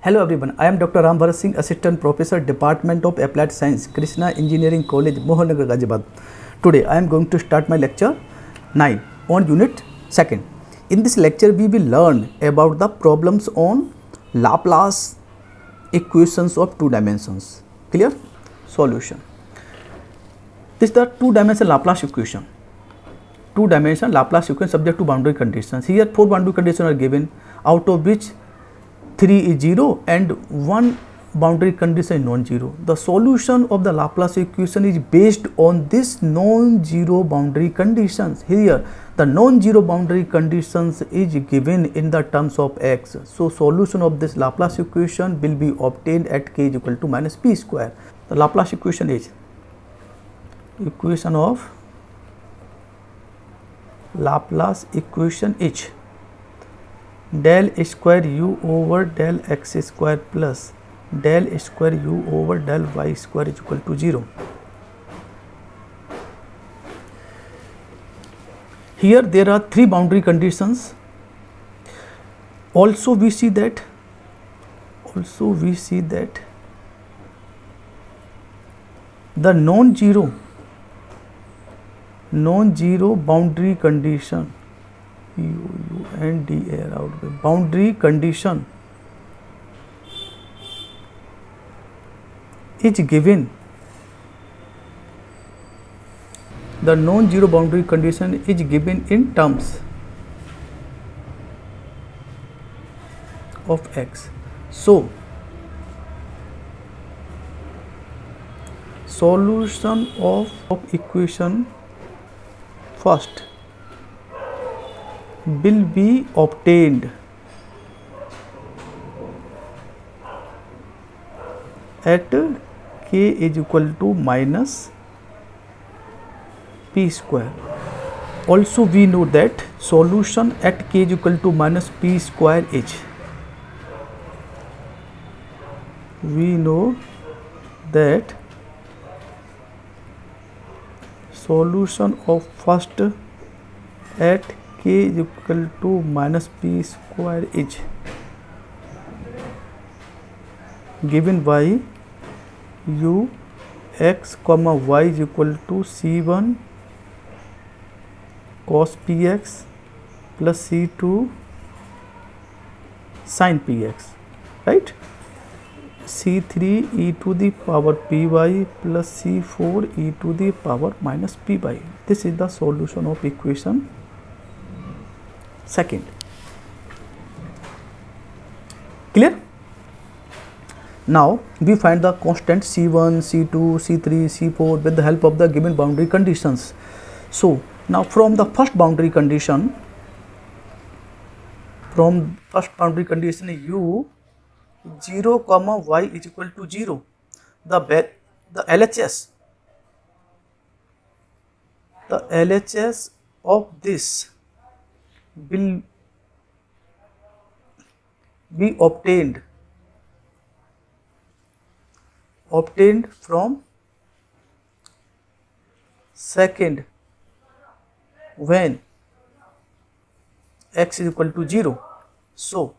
Hello everyone, I am Dr. Ram Bharat Singh, Assistant Professor, Department of Applied Science, Krishna Engineering College, Mohanagar, Ghaziabad. Today I am going to start my lecture 9 on Unit 2nd. In this lecture we will learn about the problems on Laplace equations of two dimensions. Clear? Solution. This is the two-dimensional Laplace equation. Two-dimensional Laplace equation subject to boundary conditions. Here 4 boundary conditions are given, out of which 3 is 0 and 1 boundary condition is non-zero. The solution of the Laplace equation is based on this non-zero boundary conditions. Here the non-zero boundary conditions is given in the terms of x. So solution of this Laplace equation will be obtained at k is equal to minus p square. The Laplace equation is equation of Laplace equation is del square u over del x square plus del square u over del y square is equal to 0. Here there are 3 boundary conditions. Also we see that the non-zero boundary condition boundary condition is given. The non-zero boundary condition is given in terms of x. So solution of equation first will be obtained at k is equal to minus p square. Also we know that solution at k is equal to minus p square is, we know that solution of first at k is equal to minus p square is given by u x comma y is equal to c1 cos px plus c2 sin px, right? c3 e to the power py plus c4 e to the power minus py. This is the solution of equation second. Clear? Now we find the constant c1, c2, c3, c4 with the help of the given boundary conditions. So now from the first boundary condition, u 0 comma y is equal to 0, the LHS of this will be obtained from second when x is equal to 0. So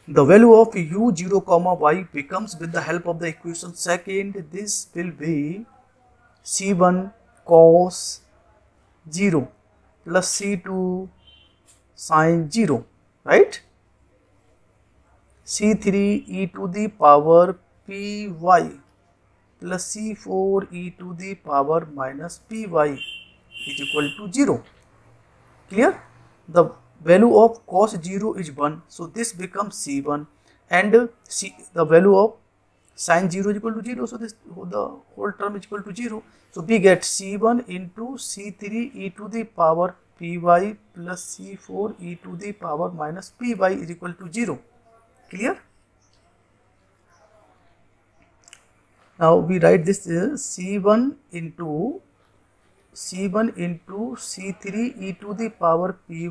the value of u 0 comma y becomes, with the help of the equation second, this will be c1 cos 0 plus c2 sin 0, right? c3 e to the power py plus c4 e to the power minus py is equal to 0. Clear? The value of cos 0 is 1, so this becomes c1, and the value of sin 0 is equal to 0, so the whole term is equal to 0. So we get c1 into c3 e to the power py plus c4 e to the power minus py is equal to 0. Clear? Now we write this c1 into c3 e to the power py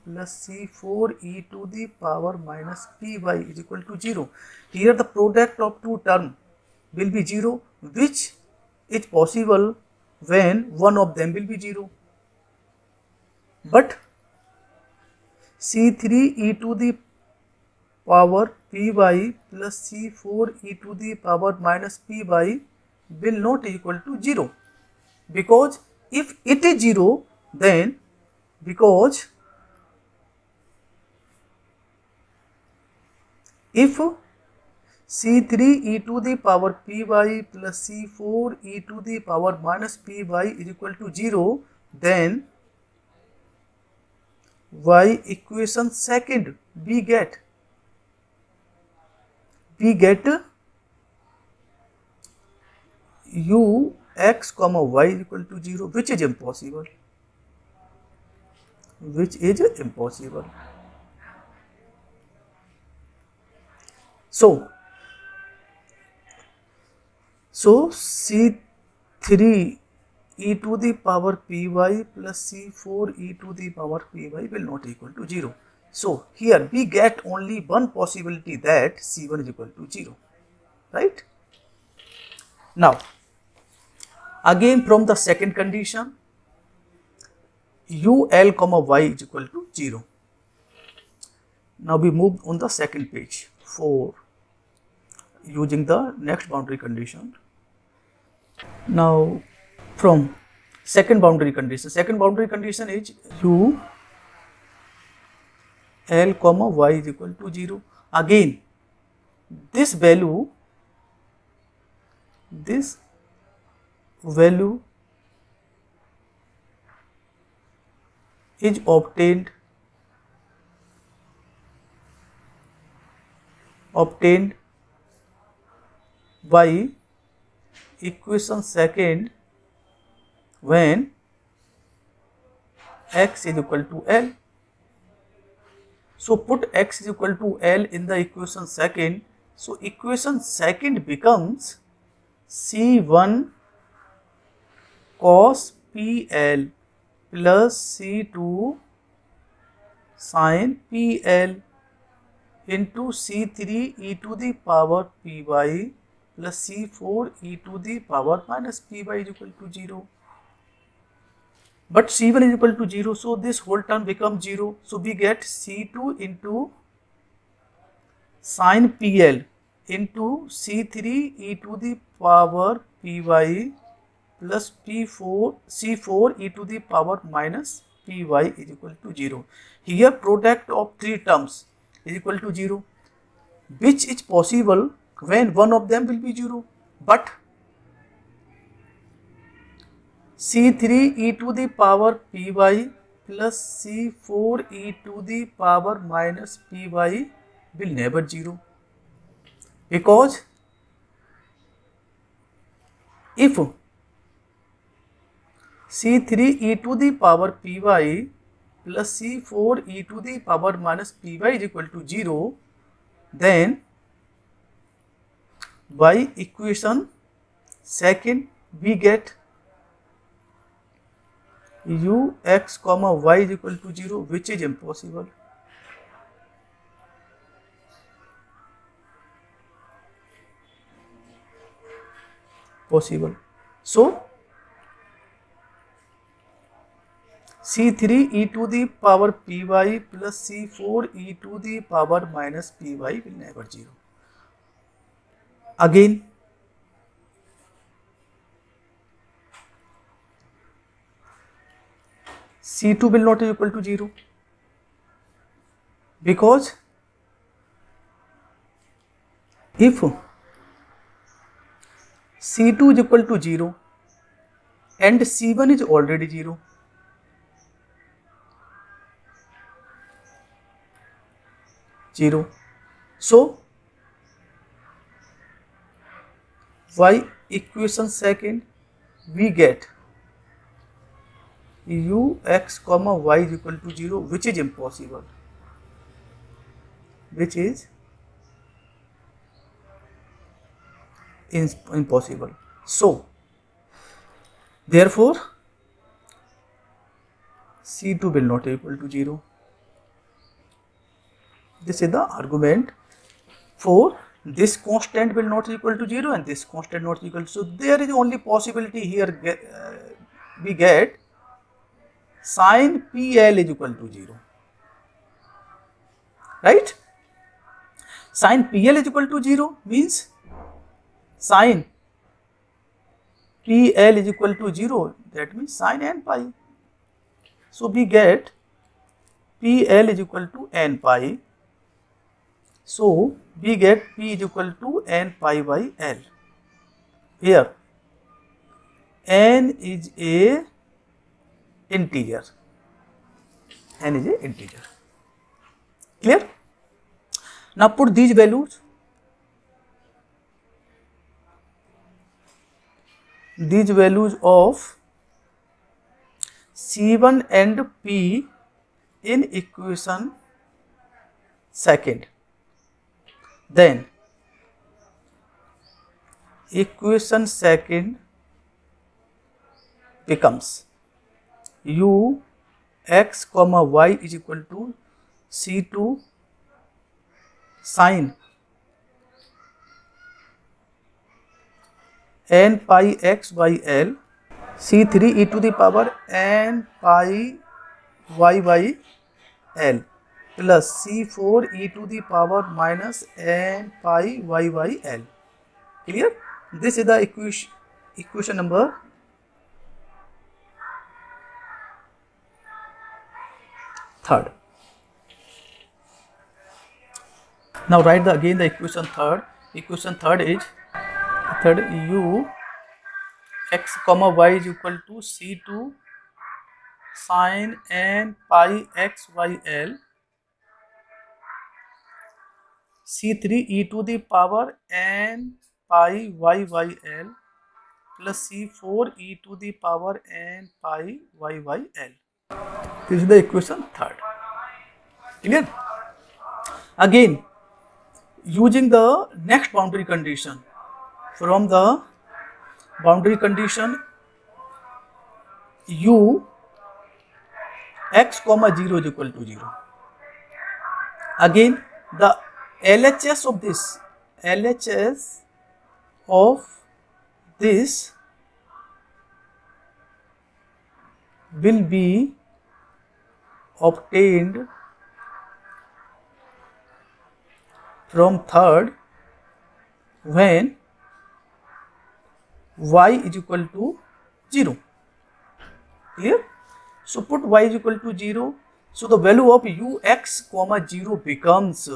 plus c4 e to the power minus py is equal to 0. Here the product of two terms will be 0, which is possible when one of them will be 0. But C3 e to the power py plus C4 e to the power minus py will not equal to 0, because if it is 0, then because if C3 e to the power py plus C4 e to the power minus py is equal to 0, then y equation second we get u x comma y is equal to 0, which is impossible. So C3 e to the power py plus C4 e to the power py will not equal to 0. So here we get only one possibility, that C1 is equal to 0, right? Now again from the second condition, ul comma y is equal to 0. Now we move on the second page for using the next boundary condition. Now from second boundary condition is u l comma y is equal to 0. Again this value is obtained by equation second when x is equal to L. So put x is equal to L in the equation second. So equation second becomes C1 cos PL plus C2 sin PL into C3 e to the power py plus C4 e to the power minus py is equal to 0. But C1 is equal to 0, so this whole term becomes 0. So we get C2 into sin PL into C3 e to the power py plus C4 e to the power minus py is equal to 0. Here product of three terms is equal to 0, which is possible when one of them will be 0. But C3 e to the power py plus C4 e to the power minus py will never 0, because if C3 e to the power py plus C4 e to the power minus py is equal to 0, then by equation second we get u x comma y is equal to 0, which is impossible. So C3 e to the power py plus C4 e to the power minus py will never 0. Again C2 will not equal to 0, because if C2 is equal to 0 and C1 is already 0, so by equation second we get u x comma y is equal to 0, which is impossible. So therefore C2 will not equal to 0. This is the argument for this constant will not equal to 0 and this constant not equal to. So there is only possibility here we get sin PL is equal to 0, right? Sin PL is equal to 0 means sin PL is equal to 0, that means sin n pi. So we get PL is equal to n pi. So we get P is equal to n pi by L. Here n is a integer. N is a integer. Clear? Now put these values. These values of C1 and P in equation second. Then equation second becomes u x comma y is equal to C2 sin n pi x by L, C3 e to the power n pi y by L plus C4 e to the power minus n pi y by L. Clear? This is the equation number 3rd. Now write again the equation 3rd. Equation 3rd is u x comma y is equal to C2 sin n pi x by L, C3 e to the power n pi y by L plus C4 e to the power n pi y by L. This is the equation 3rd. Clear? Again, using the next boundary condition, from the boundary condition u x comma 0 is equal to 0. Again, the LHS of this will be obtained from 3rd when y is equal to 0. Clear? So put y is equal to 0. So the value of ux comma 0 becomes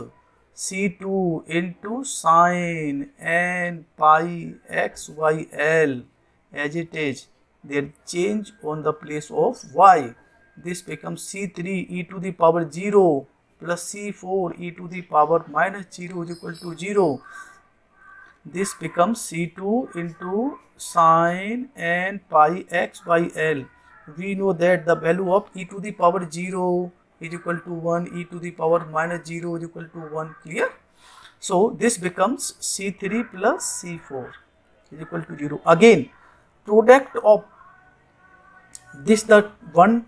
C2 into sin n pi x y L, as it is. There change on the place of y. This becomes C3 e to the power 0 plus C4 e to the power minus 0 is equal to 0. This becomes C2 into sin n pi x by L. We know that the value of e to the power 0 is equal to 1, e to the power minus 0 is equal to 1. Clear? So this becomes C3 plus C4 is equal to 0. Again, product of this, the one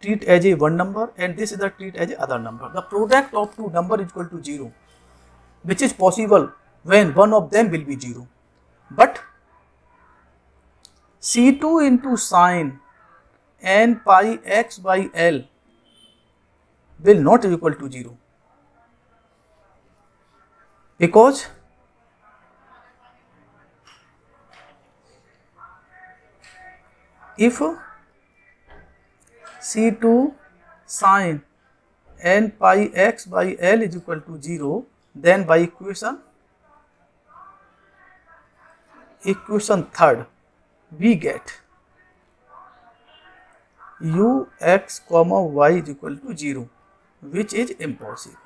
treat as a one number and this is the treat as a other number. The product of two number is equal to 0, which is possible when one of them will be 0. But C2 into sin n pi x by L will not be equal to 0, because if C2 sin n pi x by L is equal to 0, then by equation 3rd we get u x comma y is equal to 0, which is impossible.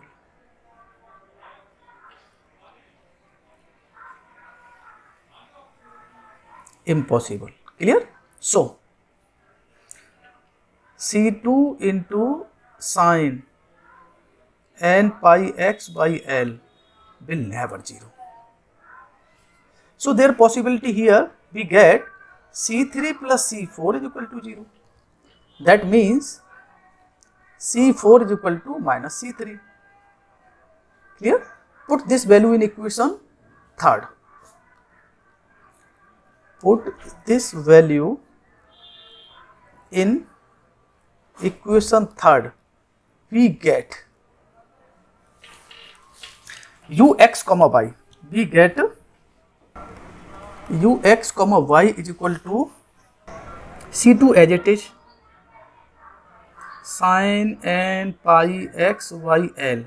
Impossible. Clear? So C2 into sin n pi x by L will never 0. So their possibility here we get C3 plus C4 is equal to 0. That means C4 is equal to minus C3. Clear? Put this value in equation 3rd. Put this value in equation third we get ux comma y, we get ux comma y is equal to C2 as it is sin n pi x y l,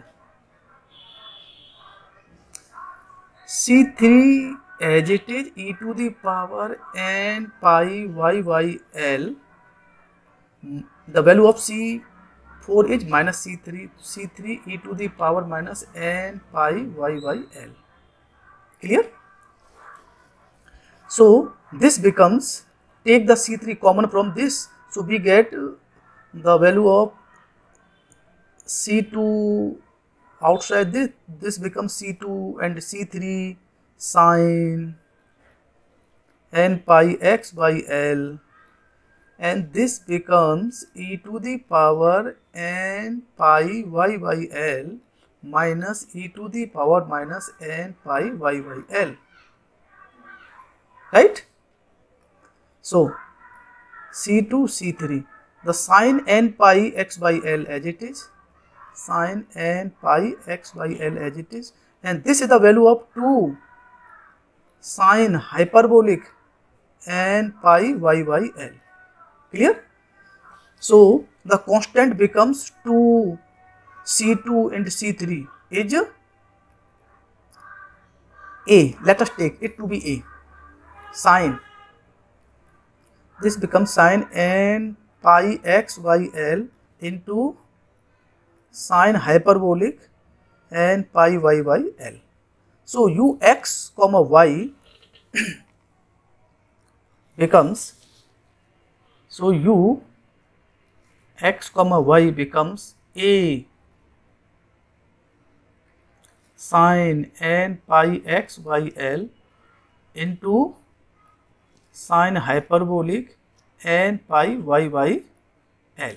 C3 as it is e to the power n pi y l, the value of C4 is minus C3 e to the power minus n pi y l. Clear? So this becomes, take the C3 common from this, so we get the value of C2 outside this becomes C2 and C3 sin n pi x by l, and this becomes e to the power n pi y by l minus e to the power minus n pi y by l, right? So C2 C3, the sin n pi x by l as it is, sin n pi x by l as it is, and this is the value of 2 sin hyperbolic n pi y by l. Clear? So the constant becomes 2 C2 and C3 is a, let us take it to be a, sin, this becomes sin n pi x by l into sin hyperbolic n pi y by l. So ux comma y becomes, so ux comma y becomes a sin n pi x by l into sin hyperbolic n pi y by l.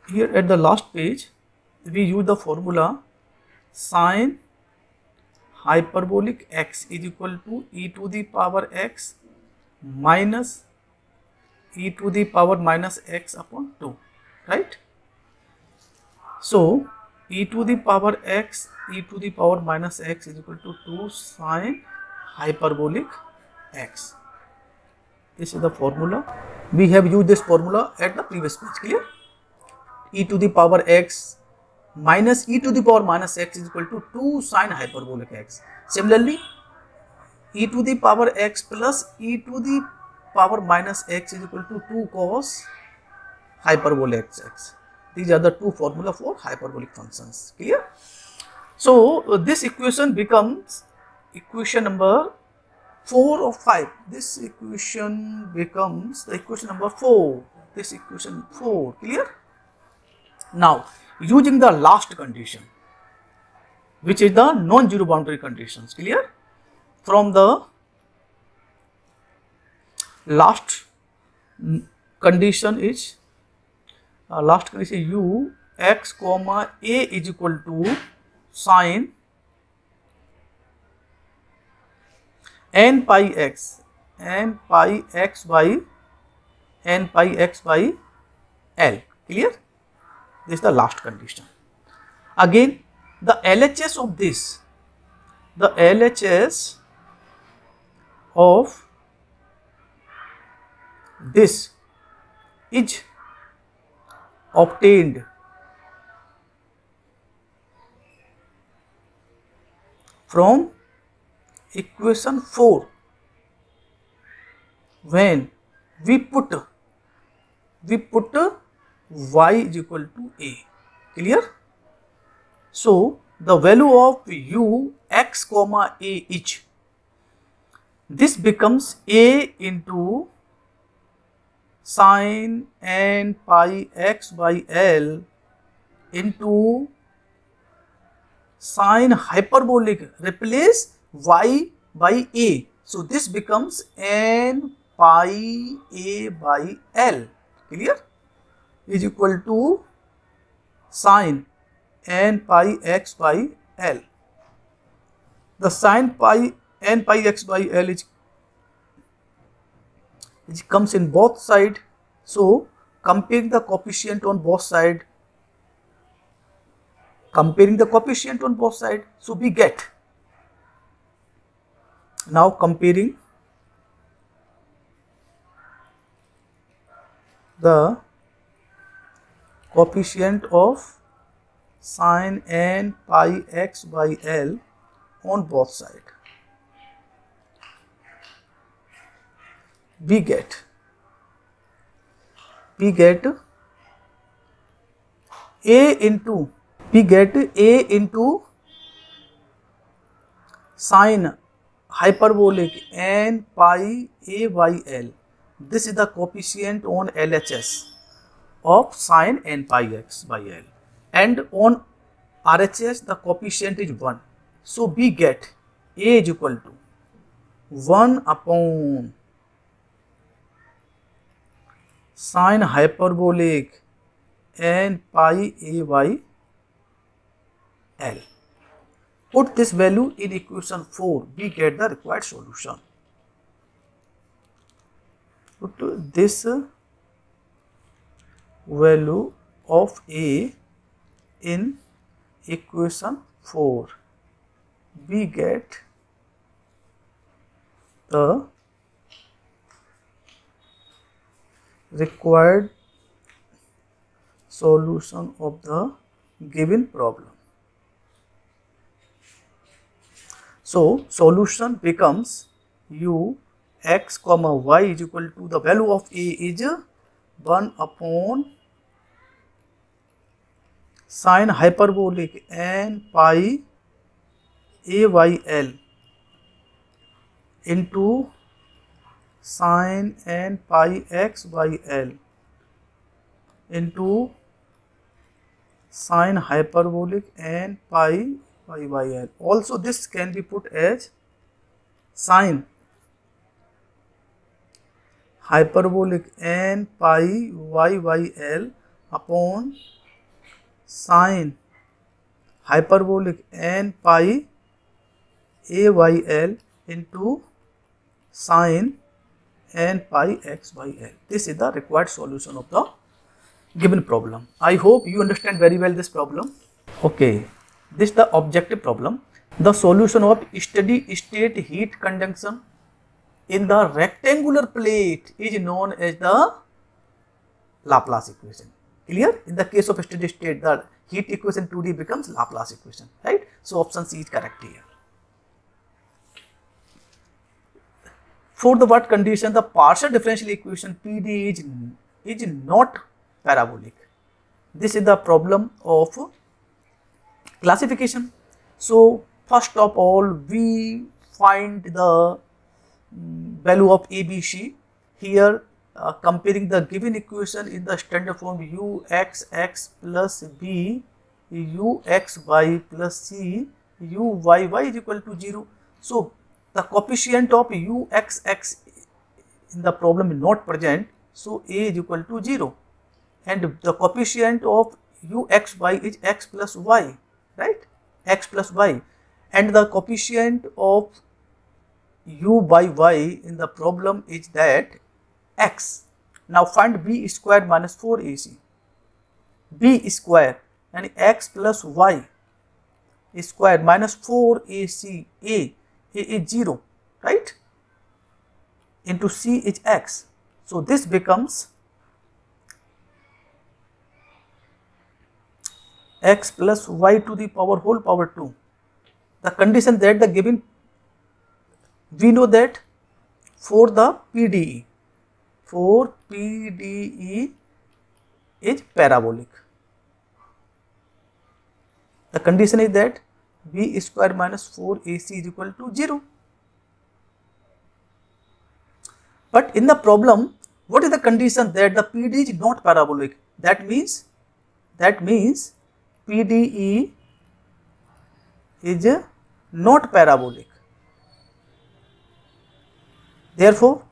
Here at the last page we use the formula sin hyperbolic x is equal to e to the power x minus e to the power minus x upon 2, right? So e to the power x, e to the power minus x is equal to 2 sin hyperbolic x. This is the formula. We have used this formula at the previous page. Clear? E to the power x minus e to the power minus x is equal to 2 sin hyperbolic x. Similarly, e to the power x plus e to the power minus x is equal to 2 cos hyperbolic x. These are the two formula for hyperbolic functions. Clear? So this equation becomes equation number 4 or 5. This equation becomes the equation number 4. This equation 4. Clear? Now using the last condition, which is the non-zero boundary conditions. Clear? From the last condition is u x comma a is equal to sin n pi x by l. Clear? This is the last condition. Again, the LHS of this, the LHS of this is obtained from equation 4 when we put y is equal to a. Clear? So the value of u x comma a is, this becomes a into sin n pi x by l into sin hyperbolic, replace y by a, so this becomes n pi a by l. Clear? Is equal to sin n pi x by l. The sin pi n pi x by l is it comes in both side. So comparing the coefficient on both side, so we get, now comparing the coefficient of sin n pi x by L on both sides, we get a into sin hyperbolic n pi a by L. This is the coefficient on LHS of sin n pi x by L, and on RHS the coefficient is 1. So we get a is equal to 1 upon sin hyperbolic n pi a by L. Put this value in equation 4, we get the required solution. Put this value of a in equation 4, we get the required solution of the given problem. So solution becomes u x comma y is equal to, the value of a is 1 upon sin hyperbolic n pi a by L into sin n pi x by L into sin hyperbolic n pi y by L. Also this can be put as sin hyperbolic n pi y by L upon sin hyperbolic n pi a by L into sin n pi x by L. This is the required solution of the given problem. I hope you understand very well this problem. Okay, this is the objective problem. The solution of steady state heat conduction in the rectangular plate is known as the Laplace equation. Clear? In the case of steady state, the heat equation 2D becomes Laplace equation, right? So option C is correct here. For the what condition, the partial differential equation PD is not parabolic. This is the problem of classification. So first of all, we find the value of ABC. Here comparing the given equation in the standard form, uxx plus b uxy plus c uyy is equal to 0. So the coefficient of uxx in the problem is not present, so a is equal to 0, and the coefficient of uxy is x plus y, right, x plus y, and the coefficient of u by y in the problem is that x. Now find b square minus 4ac, b square and x plus y square minus 4ac, a is 0, right, into c is x. So this becomes x plus y to the power whole power 2. The condition that the given, we know that for the PDE is parabolic. The condition is that b square minus 4ac is equal to 0. But in the problem, what is the condition that the PDE is not parabolic? That means PDE is not parabolic. Therefore,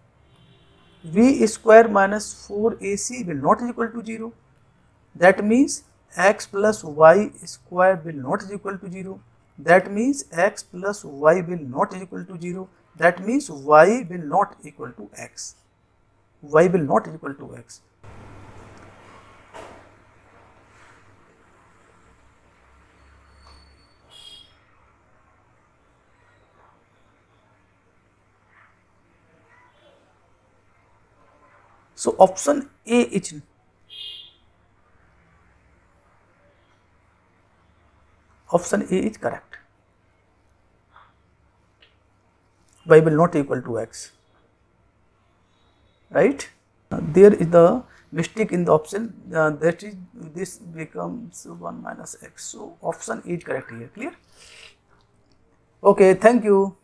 v square minus 4ac will not is equal to 0. That means x plus y square will not is equal to 0. That means x plus y will not is equal to 0. That means y will not equal to x. y will not equal to x. So option A is correct. Y will not equal to x, right? There is the mistake in the option, that is this becomes 1 minus x. So option A is correct here. Clear? Okay, thank you.